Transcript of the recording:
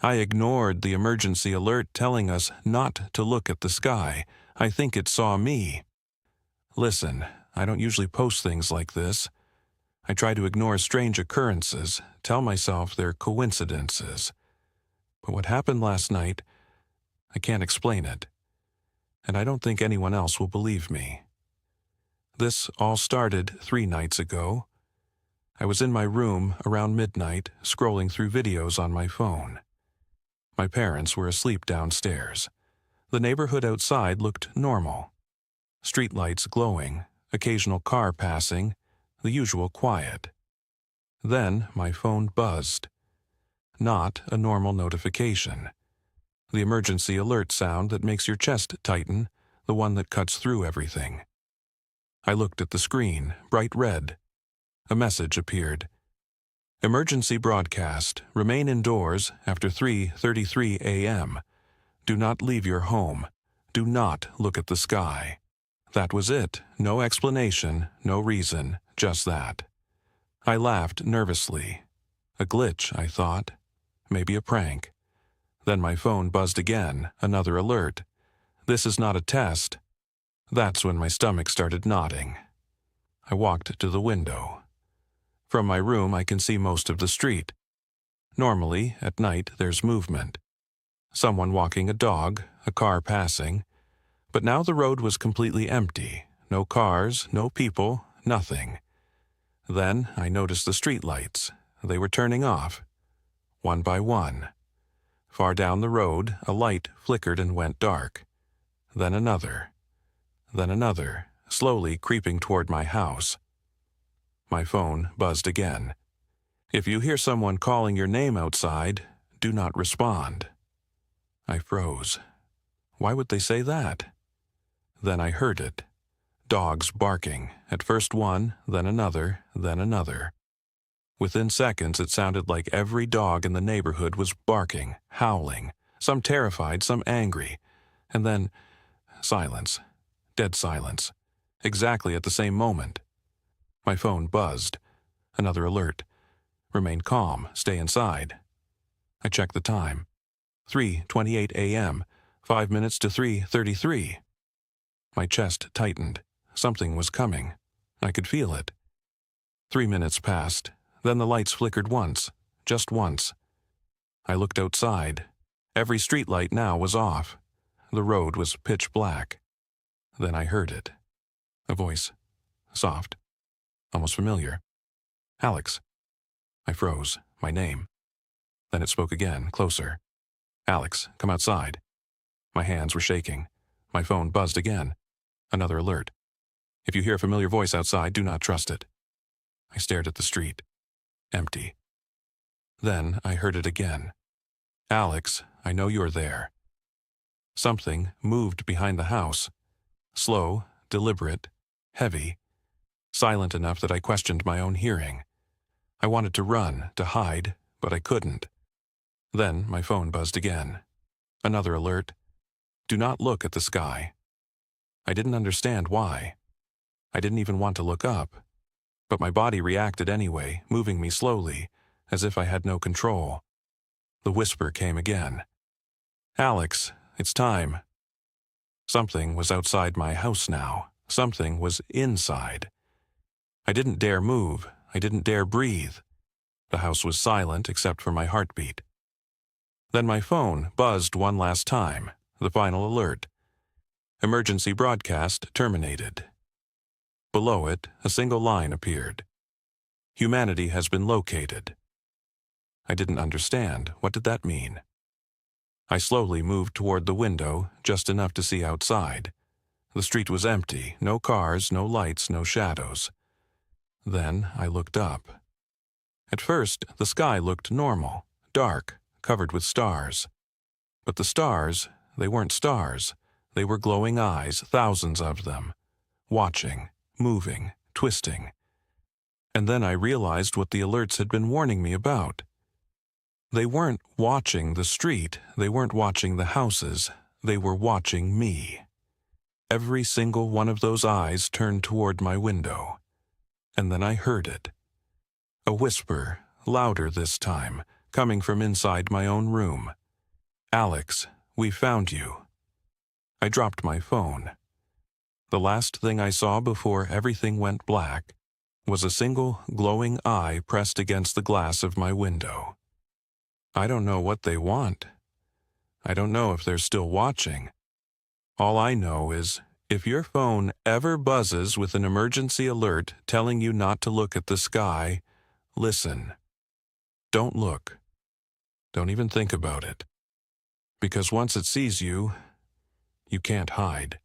I ignored the emergency alert telling us not to look at the sky. I think it saw me. Listen, I don't usually post things like this. I try to ignore strange occurrences, tell myself they're coincidences. But what happened last night, I can't explain it. And I don't think anyone else will believe me. This all started 3 nights ago. I was in my room around midnight, scrolling through videos on my phone. My parents were asleep downstairs. The neighborhood outside looked normal. Streetlights glowing, occasional car passing, the usual quiet. Then my phone buzzed. Not a normal notification. The emergency alert sound that makes your chest tighten, the one that cuts through everything. I looked at the screen, bright red. A message appeared. Emergency broadcast. Remain indoors after 3:33 a.m. Do not leave your home. Do not look at the sky. That was it. No explanation, no reason, just that. I laughed nervously. A glitch, I thought. Maybe a prank. Then my phone buzzed again, another alert. This is not a test. That's when my stomach started knotting. I walked to the window. From my room, I can see most of the street. Normally, at night, there's movement. Someone walking a dog, a car passing. But now the road was completely empty. No cars, no people, nothing. Then I noticed the streetlights. They were turning off, one by one. Far down the road, a light flickered and went dark. Then another, slowly creeping toward my house. My phone buzzed again. If you hear someone calling your name outside, do not respond. I froze. Why would they say that? Then I heard it. Dogs barking, at first one, then another, then another. Within seconds, it sounded like every dog in the neighborhood was barking, howling, some terrified, some angry. And then, silence. Dead silence. Exactly at the same moment. My phone buzzed. Another alert. Remain calm, stay inside. I checked the time. 3:28 a.m., 5 minutes to 3:33. My chest tightened. Something was coming. I could feel it. 3 minutes passed. Then the lights flickered once, just once. I looked outside. Every streetlight now was off. The road was pitch black. Then I heard it. A voice. Soft. Almost familiar. Alex. I froze. My name. Then it spoke again, closer. Alex, come outside. My hands were shaking. My phone buzzed again. Another alert. If you hear a familiar voice outside, do not trust it. I stared at the street. Empty. Then I heard it again. Alex, I know you're there. Something moved behind the house. Slow, deliberate, heavy. Silent enough that I questioned my own hearing. I wanted to run, to hide, but I couldn't. Then my phone buzzed again. Another alert. Do not look at the sky. I didn't understand why. I didn't even want to look up. But my body reacted anyway, moving me slowly, as if I had no control. The whisper came again. Alex, it's time. Something was outside my house now. Something was inside. I didn't dare move. I didn't dare breathe. The house was silent except for my heartbeat. Then my phone buzzed one last time, the final alert. Emergency broadcast terminated. Below it, a single line appeared. Humanity has been located. I didn't understand. What did that mean? I slowly moved toward the window, just enough to see outside. The street was empty, no cars, no lights, no shadows. Then I looked up. At first, the sky looked normal, dark, covered with stars. But the stars, they weren't stars. They were glowing eyes, thousands of them, watching, moving, twisting. And then I realized what the alerts had been warning me about. They weren't watching the street, they weren't watching the houses, they were watching me. Every single one of those eyes turned toward my window. And then I heard it. A whisper, louder this time, coming from inside my own room. "Alex, we found you." I dropped my phone. The last thing I saw before everything went black was a single glowing eye pressed against the glass of my window. I don't know what they want. I don't know if they're still watching. All I know is, if your phone ever buzzes with an emergency alert telling you not to look at the sky, listen. Don't look. Don't even think about it. Because once it sees you, you can't hide.